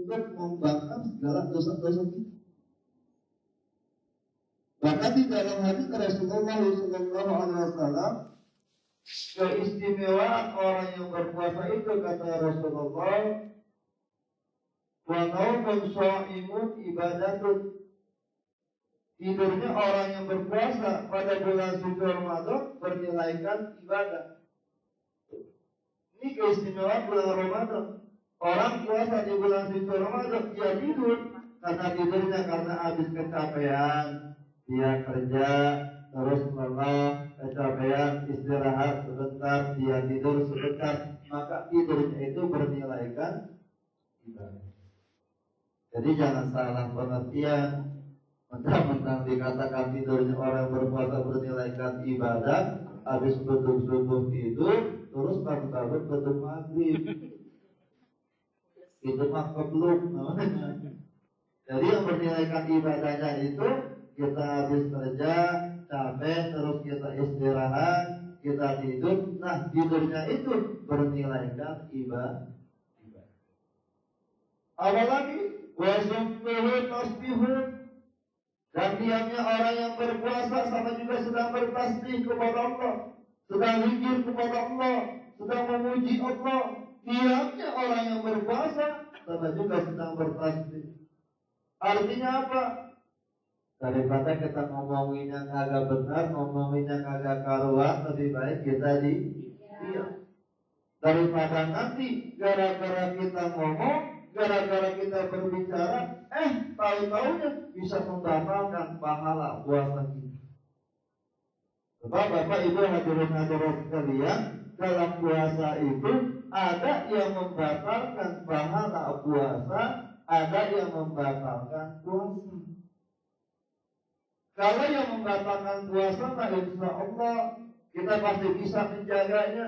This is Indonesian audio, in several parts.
juga membakar segala dosa-dosa kita. Bahkan di dalam hadis Rasulullah SAW, keistimewaan orang yang berpuasa itu kata Rasulullah, wa naumun shaimun ibadatun. Tidurnya orang yang berpuasa pada bulan suci Ramadan bernilaikan ibadah. Ini keistimewaan bulan Ramadan. Orang puasa di bulan suci Ramadan, dia tidur karena habis kecapean, dia kerja terus lelah, kecapean, istirahat sebentar, dia tidur sebentar, maka tidurnya itu bernilaikan ibadah. Jadi jangan salah pengertian. Mentang-mentang dikatakan tidurnya orang berpuasa bernilaikan ibadah, habis beduk subuh tidur, terus bangun-bangun beduk maghrib. Itu mah kebluk namanya. Jadi yang bernilaikan ibadahnya itu kita habis kerja, capek, terus kita istirahat, kita tidur. Nah, tidurnya itu bernilaikan ibadah. Apalagi wasumtuhu tasbihun. Dan diamnya orang yang berpuasa sama juga sedang bertasbih kepada Allah, sedang zikir kepada Allah, sedang memuji Allah. Diamnya orang yang berpuasa sama juga sedang bertasbih. Artinya apa? Daripada kita ngomongin yang kagak benar, ngomongin yang kagak karuan, lebih baik kita diam. Daripada nanti gara-gara kita ngomong, gara-gara kita berbicara, tahu-tahunya bisa membatalkan pahala puasa kita. Sebab Bapak Ibu hadirin hadirat sekalian, dalam puasa itu ada yang membatalkan pahala puasa, ada yang membatalkan puasa. Kalau yang membatalkan puasa, nah insya Allah kita pasti bisa menjaganya.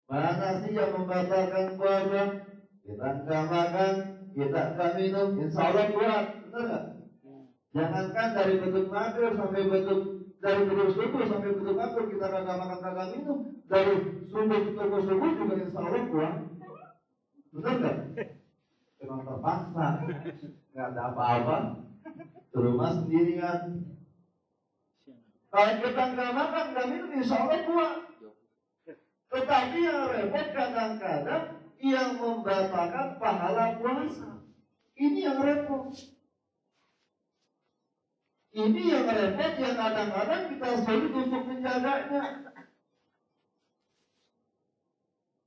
Mana sih yang membatalkan puasa? Kita enggak makan, kita enggak minum, insya Allah kuat, benar nggak? Jangankan dari beduk maghrib sampai dari beduk subuh sampai beduk maghrib kita kagak makan kagak minum, dari subuh ke subuh juga insya Allah kuat, benar nggak? Memang terpaksa, nggak ada apa-apa, di rumah sendirian. Kalau kita nggak makan nggak minum, insya Allah kuat. Tetapi yang repot kadang-kadang yang membatalkan pahala puasa. Ini yang repot. Ini yang repot yang kadang-kadang kita sulit untuk menjaganya.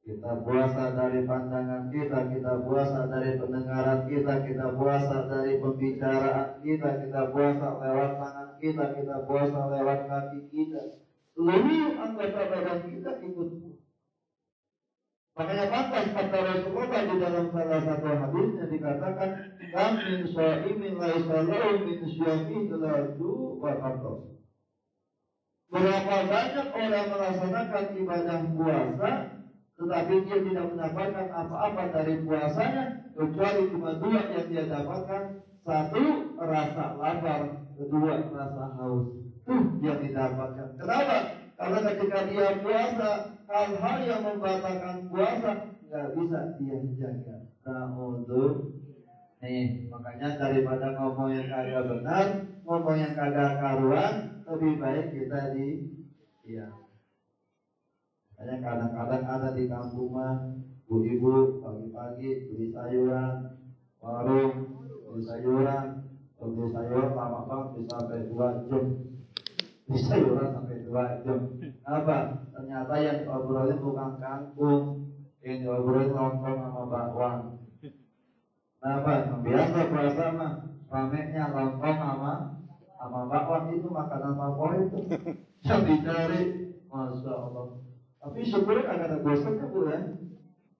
Kita puasa dari pandangan kita puasa dari pendengaran kita puasa dari pembicaraan kita puasa lewat tangan kita puasa lewat kaki kita. Seluruh anggota badan kita ikut. Makanya pantas kata Rasulullah di dalam salah satu hadisnya dikatakan, "Kam min shaimin laisa lahu min syiyami ilatu wa qatas." Berapa banyak orang melaksanakan ibadah puasa, tetapi dia tidak mendapatkan apa-apa dari puasanya kecuali cuma dua yang dia dapatkan. Satu, rasa lapar. Kedua, rasa haus. Itu yang didapatkan. Kenapa? Karena ketika dia puasa, hal-hal yang membatalkan puasa nggak bisa dia jaga. Makanya daripada ngomong yang kagak benar, ngomong yang kagak karuan, lebih baik kita diam. Makanya kadang-kadang ada di kampung mah, ibu-ibu pagi-pagi beli sayuran, warung beli sayuran lama banget bisa sampai 2 jam. Beli sayuran sampai 2 jam. Apa? Ternyata yang diobrolin bukan kangkung, yang diobrolin lontong sama bakwan. Kenapa? Yang biasa puasa mah ramenya lontong sama bakwan, itu makanan favorit tuh. Yang dicari, masya Allah. Tapi syukurnya agak ada bosannya Bu ya.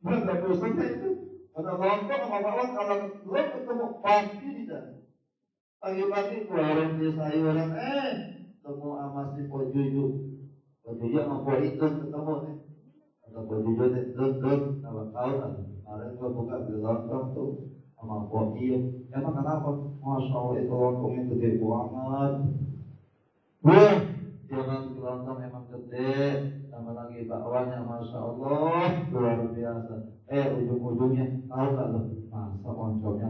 Bukan ada bosannya itu. Ada lontong sama bakwan, kalau belum ketemu pasti tidak. Pagi-pagi keluarin di sayuran, ketemu sama si Pojuju. Pojuju sama Poitun ketemu nih. Atau Pojuju nih, dun, kalau tahu kan. Kemarin gua buka beli lontong tuh sama Poitun. Emang kenapa? Masya Allah itu lontongnya gede banget. Wah, jangan lontong emang gede. Sama lagi bakwannya Masya Allah luar biasa. Ujung-ujungnya tahu gak lo? Masa oncomnya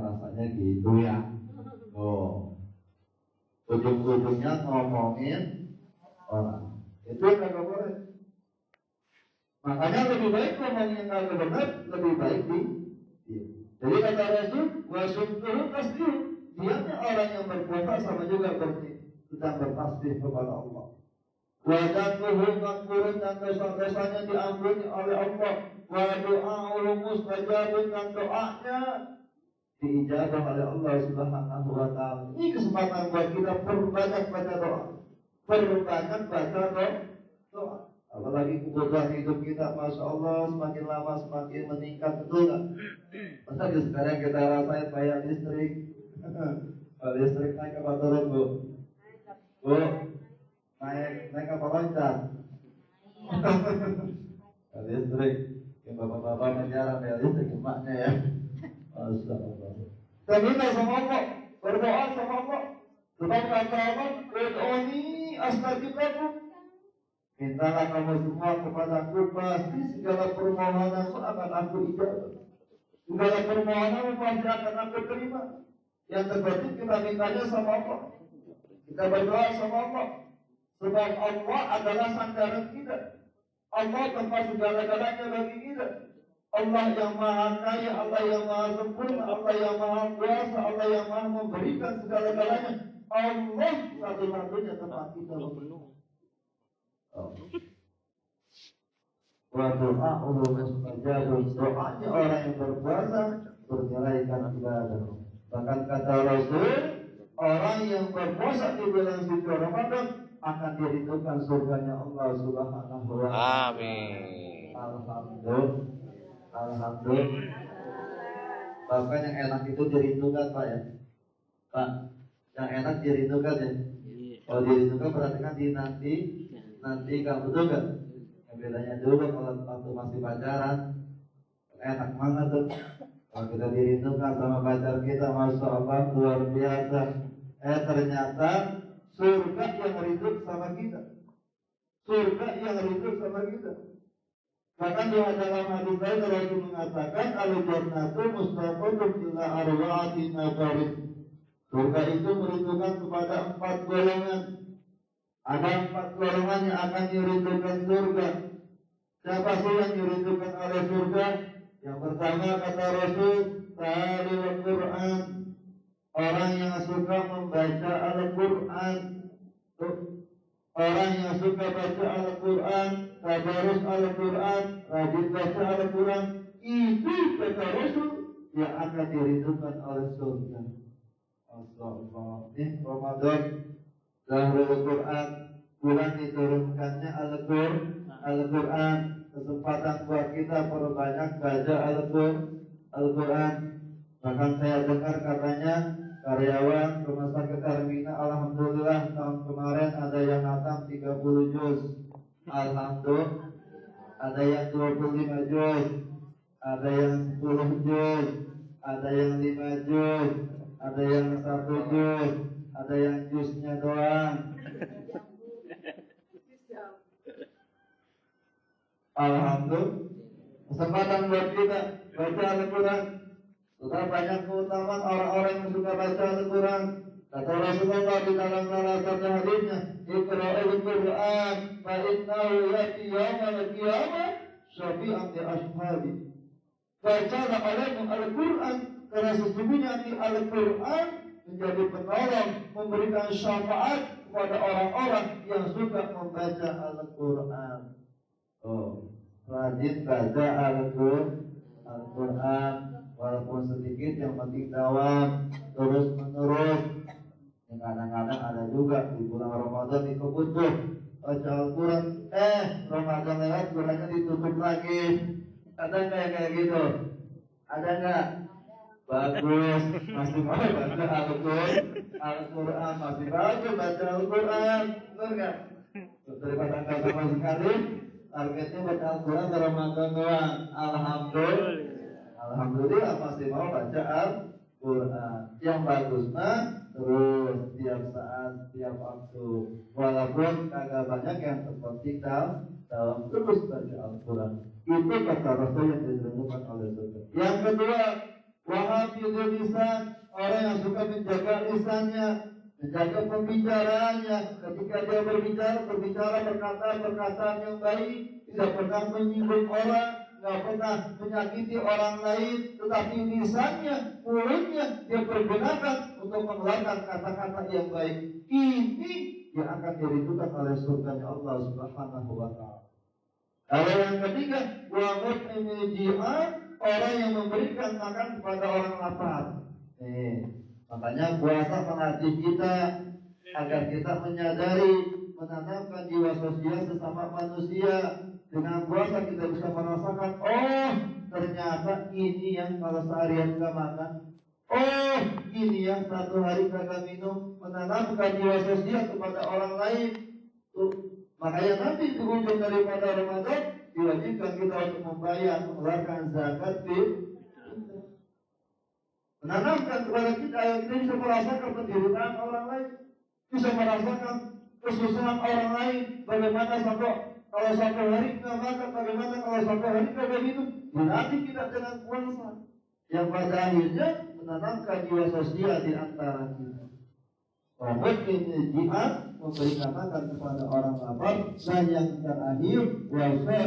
ujung-ujungnya ngomongin orang. Itu kagak boleh. Makanya lebih baik ngomong yang kagak benar, lebih baik di. Jadi kata Rasul, wasyukuru tasbih. Diamnya orang yang berpuasa sama juga berarti sedang bertasbih kepada Allah. Wajantuhu makfurun dan dosa-dosanya diampuni oleh Allah. Wa du'a'ul mustajabun dan doanya diijabah oleh Allah Subhanahu wa ta'ala. Ini kesempatan buat kita perbanyak baca doa. Perbanyak baca doa. Apalagi kebutuhan hidup kita, Masya Allah, semakin lama semakin meningkat, betul nggak? Masa sekarang kita rasain bayar listrik. Kalau listrik naik apa turun, Bu? Bu, naik apa loncat? Kalau listrik, yang bapak-bapak menjarah bayar listrik, emaknya ya. Masya Allah. Dan minta sama Allah, berdoa sama Allah. Sebab kata Allah, berdoani astajib lakum. Mintalah kamu semua kepadaku, pasti segala permohonanmu akan aku ijabah. Segala permohonanmu pasti akan aku terima. Yang terpenting kita mintanya sama Allah. Kita berdoa sama Allah. Sebab Allah adalah sandaran kita. Allah tempat segala-galanya bagi kita. Allah yang maha kaya, Allah yang maha sempurna, Allah yang maha kuasa, Allah yang maha memberikan segala-galanya. Allah satu-satunya tempat kita berdoa. Wa du'a'uhu mustajabun. Doanya orang yang berpuasa bernilaikan ibadah. Bahkan kata Rasul, orang yang berpuasa di bulan suci Ramadan akan dirindukan surganya Allah Subhanahu wa ta'ala. Amin. Alhamdulillah. Bahkan yang enak itu dirindukan, Pak ya. Pak, yang enak dirindukan ya. Kalau dirindukan berarti kan nanti kan, betul gak? Yang bedanya dulu kalau waktu masih pacaran enak banget tuh. Kalau kita dirindukan sama pacar kita, Masya Allah, luar biasa. Ternyata surga yang rindu sama kita. Surga yang rindu sama kita. Bahkan di dalam hadis lain Rasul mengatakan al-jannatu mustaqatun ila arba'ati nafarin. Surga itu merindukan kepada 4 golongan. Ada 4 golongan yang akan dirindukan surga. Siapa sih yang dirindukan oleh surga? Yang pertama kata Rasul, talil Quran. Orang yang suka membaca Al-Quran. Orang yang suka baca Al-Quran, tadarus Al-Quran, rajin baca Al-Quran, itu kata Rasul yang akan dirindukan oleh surga. Allah, ini Ramadan, Zahrul Quran, bulan diturunkannya Al-Quran. Kesempatan buat kita perbanyak baca Al-Quran. Bahkan saya dengar katanya karyawan rumah sakit Hermina, alhamdulillah tahun kemarin ada yang hatam 30 juz. Alhamdulillah. Ada yang 25 juz, ada yang 10 juz, ada yang 5 juz, ada yang 1 juz, ada yang juznya doang. Alhamdulillah. Kesempatan buat kita baca Al-Quran. Sudah banyak keutamaan orang-orang yang suka baca Al-Quran. Kata Rasulullah di dalam salah satu hadisnya, Iqra'ul Quran fa innahu ya'ti yawmal qiyamah syafi'an li ashabi. Bacalah olehmu Al-Quran karena sesungguhnya di Al-Quran menjadi penolong, memberikan syafaat kepada orang-orang yang suka membaca Al-Quran. Rajin baca Al-Quran, walaupun sedikit, yang penting dawam terus menerus. Yang kadang-kadang ada juga di bulan Ramadan itu butuh baca Al-Quran, Ramadan lewat Qurannya ditutup lagi. Ada nggak yang kayak gitu? Ada nggak? Bagus, masih mau baca Al-Quran, masih bagus baca Al-Quran, betul nggak? Daripada nggak sama sekali, targetnya baca Al-Quran Ramadan doang. Alhamdulillah masih mau baca Al-Quran. Yang bagus mah terus tiap saat, tiap waktu. Walaupun kagak banyak, yang terpenting dalam terus baca Al-Quran. Itu kata Rasul yang dirindukan oleh surga. Yang kedua, wahafizul lisan, orang yang suka menjaga lisannya, menjaga pembicaraannya. Ketika dia berbicara berkata perkataan yang baik, tidak pernah menyinggung orang, tidak pernah menyakiti orang lain, tetapi lisannya, mulutnya dia pergunakan untuk mengeluarkan kata-kata yang baik. Ini yang akan dirindukan oleh surganya Allah Subhanahu wa Ta'ala. Kalau yang ketiga, wa mut'imil ji'an, orang yang memberikan makan kepada orang lapar. Makanya puasa melatih kita agar kita menyadari, menanamkan jiwa sosial sesama manusia. Dengan puasa kita bisa merasakan, oh ternyata ini yang kalau seharian gak makan, oh ini yang satu hari kagak minum. Menanamkan jiwa sosial kepada orang lain. Makanya nanti di ujung daripada Ramadan diwajibkan kita untuk membayar, mengeluarkan zakat fitrah. Menanamkan kepada kita yang kita bisa merasakan penderitaan orang lain, bisa merasakan kesusahan orang lain. Bagaimana kalau satu hari nggak makan, bagaimana kalau satu hari nggak minum. Nanti kita dengan puasa yang pada akhirnya menanamkan jiwa sosial di antara kita. Mungkin jihad memberikan makan kepada orang lapar. Dan yang terakhir,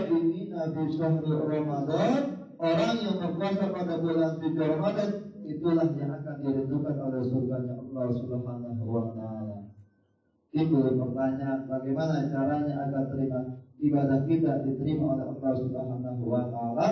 ini Nabi Syahri Ramadan, orang yang berpuasa pada bulan suci Ramadan, itulah yang akan dirindukan oleh surganya Allah Subhanahu wa Ta'ala. Timbul pertanyaan, bagaimana caranya agar ibadah kita diterima oleh Allah Subhanahu wa Ta'ala?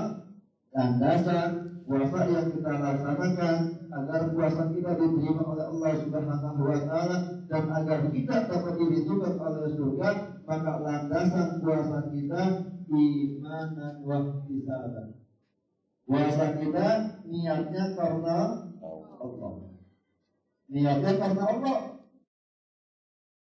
Dan dasar puasa yang kita laksanakan agar puasa kita diterima oleh Allah Subhanahu wa Ta'ala dan agar kita dapat dirindukan oleh surga, maka landasan puasa kita imanan wa ihtisaban. Puasa kita niatnya karena Allah. Niatnya karena Allah.